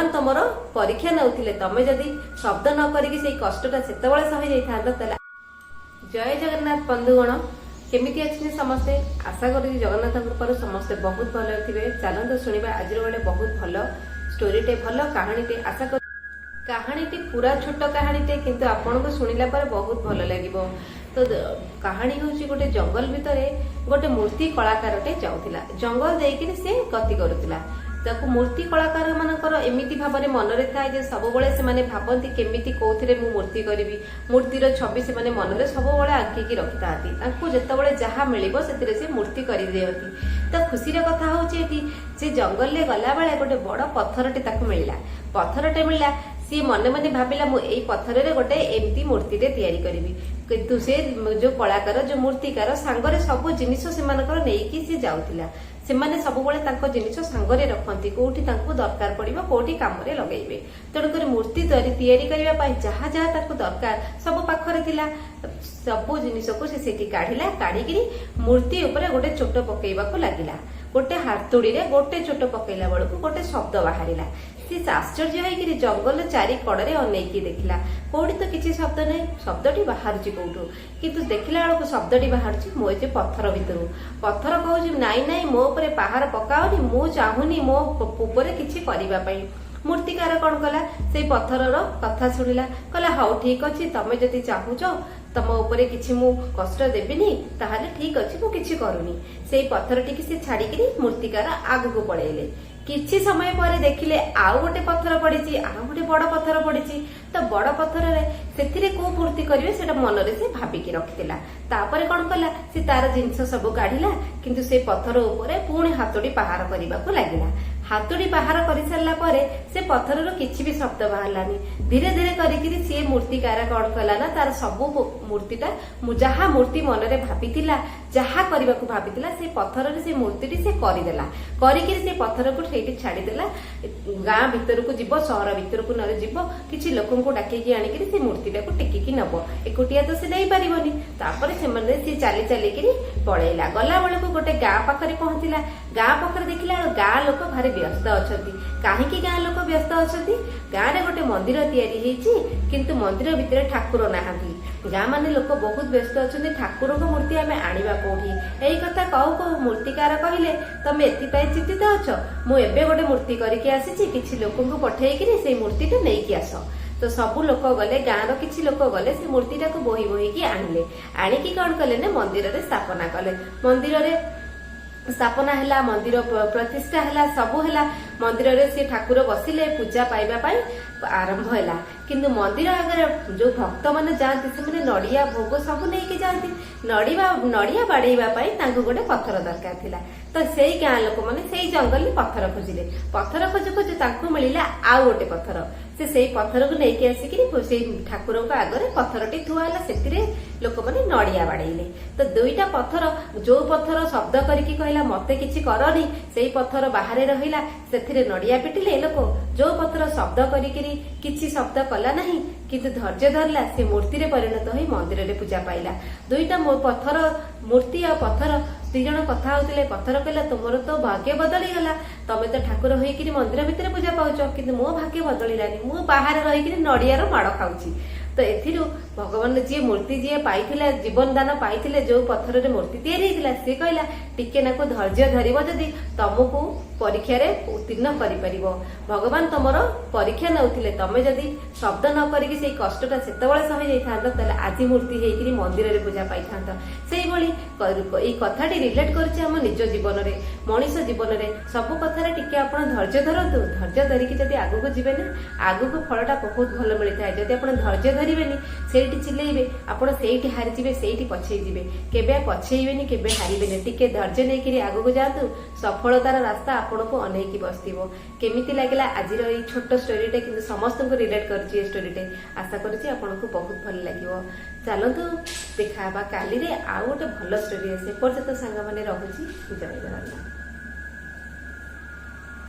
भगवान तुम परीक्षा नौथिले तमे जदि शब्द न करिकी से कष्टटा सेतबेले सहि जाइथांत तला। जय जगन्नाथ बंधुगण, केमिति अछि समस्ते? आशा करी जगन्नाथ कृपारू समस्ते बहुत भल थिबे। चलंत सुनिबा आज गोटे बहुत भल स्टोरीटे, भल कहानीटे। आशा कर कहानीटी पूरा छोट कहानीटे किंतु आपनको सुनिला पर बहुत भल लागिबो। तो कहानी होची गोटे जंगल भितरे गोटे मूर्ति कलाकारटे जाउथिला। जंगल देइकिनि से गति करूथिला। ताकू मूर्ति कलाकार मानकर एमिति भाबरे मनरे थाए जे सब बळे से माने भाबंती केमिति कोथिरे मु मूर्ति करिवि। मूर्तिर छवि से माने मनरे सब बळे आंकी की रखिताती। ताकू जेतबळे जहा मिलिबो सेतिरे से मूर्ति करि देयती। तो खुशी रे कथा होची एठी जे जंगल ले गला बेले गोटे बड़ पत्थरटे ताकू मिलिला। पत्थरटे मिलिला, सी मने मने भाबिला मु एई पत्थर रे गोटे एमती मूर्तिटे तयारी करिवि। किंतु से जो कलाकार जो मूर्तिकार सांगरे सब जिनिस से मानकर नेकी से जाउथिला। से माने सब बळे तांको जिनिस सांगरे रखंती, कोठी तांको दरकार पड़िबो, कोठी काम रे लगाइबे। तेणुकर मूर्ति तयारी करिबा पई जहा जहा तांको दरकार सब पाखरे थिला। सब जिनिस को से सेठी काढिला। काढिकिरी मूर्ति ऊपर गोटे चोट पकेइबाको लागिला। गोटे हातुड़ी रे गोटे चोट पकेइला बेलको गोटे शब्द बाहरिला। सी आश्चर्य होइकिरी जंगल चारि कड़े अनेकी देखिला। कोठी तो किछि शब्द नै, शब्दटी बाहरछि कोठो, किंतु देखिला बेलको शब्दटी बाहरछि मो जे पत्थर भितरु। पत्थर कहूछि नाई नाई मो ऊपर पहाड़ पकाओनी, मु चाहुनी मो ऊपर किछि करिबा पई। मूर्तिकार कौन कला, से पत्थर कथा शुणिला। कहला हाउ ठीक अच्छी, तमे जदि चाहुच तम उपरे किछि मु कष्ट देबिनी ताहाले ठीक अछि, मु किछि करूनी। से पत्थर टिकी से छाड़िकी मूर्तिकार आगु पळेइले। किछि समय पर देखिले आउ गोटे पत्थर पड़िछि, आउ गोटे बड़ पत्थर पड़िछि। तो बड़ पत्थर रे सेथिरे को मूर्ति करिवे सेटा मनरे से भाबिकी रखितिला। तापरे कोन कला, से तार जिंस सब काढिला, किंतु से पत्थर उपरे पुणी हातोडी पहाड़ करिबाकू लागिला। हातोडी पहाड़ करि सारला परे से पत्थर रो किछि भी शब्द बाहरलानी। धीरे धीरे करिकिरी से मूर्तिकार कोन कला ना, तार सब मूर्तिटा जहा मूर्ति मनरे भाबितिला, जहा करिबाकू भाबितिला, से पत्थर रे से मूर्तिटी से करिदेला। करिकिरी से पत्थर को सेठी छाडी देला। गां भीतर को जीवो, शहर भीतर को न जीवो, किछि लोकन को डाकिकी आनिकिरी से मूर्तिटा को टेकिकी नबो। एकुटिया तो से नै परिबोनी। तापरे से माने से चाली चाली किरी पळेला। गला बेलको गोटे गां पाखरे पहुंचिला। गां पाखरे देखिला गां लोक भारी व्यस्त अछंती। काहेकि गां लोक व्यस्त अछंती? गां रे गोटे मंदिर तयारी हेछि, किंतु मंदिर भितरे ठाकुर नाहांती। गां माने लोक बहुत व्यस्त अछंती, ठाकुर को मूर्ति आमे आनिबा कोठी। एई कथा कहू कहू मूर्तिकार कहिले तमे एति पय चिंतित अछ, मु एबे गोटे मूर्ति करिके आसीछि, किछि लोकन को पठेइकिरी से मूर्तिटा नेइकी आस। तो सबू लोक गले, गाँव किछि लोक गले, से मूर्तिटा को बोही बोही की आनिले। आनिकी कौन कले ने मंदिर रे स्थापना कले। मंदिर रे स्थापना हैला, मंदिर प्रतिष्ठा हैला, सबू हैला। मंदिर रे से ठाकुर बसिले, पूजा पाइबा पाई आरंभ हैला। किंतु मंदिर आगे जो भक्त माने जाती से माने नड़िया भोग सब नेकी जाती। नड़िया बाड़ेइबा पाई तांको गोटे पत्थर दरकार थिला। तो सेई गाँ लोक माने सेई जंगल में पत्थर खोजिले। पत्थर खोजु खोजु तांको मिलिला आउ गोटे पत्थर। से सेई पत्थर को नेकी आसिकिरी सेई ठाकुर को आगरे पत्थरटी थुआ हैला। सेतिरे लोक माने नड़िया बाड़ेइले। तो दुईटा पत्थर, जो पत्थर शब्द करिकी कहला मते किछि करनी, सेई पत्थर बाहरे रहिला। सेतिरे नड़िया पिटिले लोक। जो पत्थर शब्द करिकिरी किछि शब्द कला नहीं, किंतु धैर्य धरला, से मूर्ति रे परिणत होई मंदिर रे पूजा पाइला। दुईटा पत्थर, मूर्ति आ पत्थर दी जण कथा होतिले। पत्थर कहला तुमर तो भाग्य बदली गला, तमे तो ठाकुर होइकिरी मंदिर भितर पूजा पाउछ, किंतु मो भाग्य बदलिलानी, मु बाहर रहिकिरी नड़ियार माड़ खाउची। तो एथिरु भगवान जी मूर्ति जी पाइथिले, जीवन दान पाइथिले, जो पत्थर रे मूर्ति तयारी हेतिला, से कहला टिके नाको धैर्य धरिबो, जदी तमको परीक्षा रे उत्तीर्ण करि परिबो। भगवान तमर परीक्षा नउथिले, तमे जदी शब्द न करिकि सेई कष्टटा सेतबेले सहि जाइथांत, तले आजि मूर्ति हेइकिरी मंदिर रे पूजा पाइथांत। सेई भली एई कथाटी रिलेट करछि हम निज जीवन रे, मनीष जीवन रे। सब कथा रे टिके आपण धैर्य धरंतु। धैर्य धरिकि जदी आगु को जिबे ना, आगु को फलटा बहुत भल मिलिथाय। जदी आपण धैर्य धरिबेनी, सेइठी चिलेइबे, आपण सेइठी हारि जिबे, सेइठी पछेइ जिबे, केबे पछेइबेनी, केबे हारिबेनी। टिके धैर्य नेकिरी आगु को जातु, सफलतार रास्ता आपण को अनेकी बस्तिबो। केमिति लागिला आजिर एई छोट स्टोरीटे, किंतु समस्त को रिलेट करछि ए स्टोरीटे। आशा करछि आपण को बहुत भल लागिवो। चलंतु देखाबा काली रे आउ गोटे भल स्टोरी। से पर्यंत सांग माने रहुछि। जय जगन्नाथ।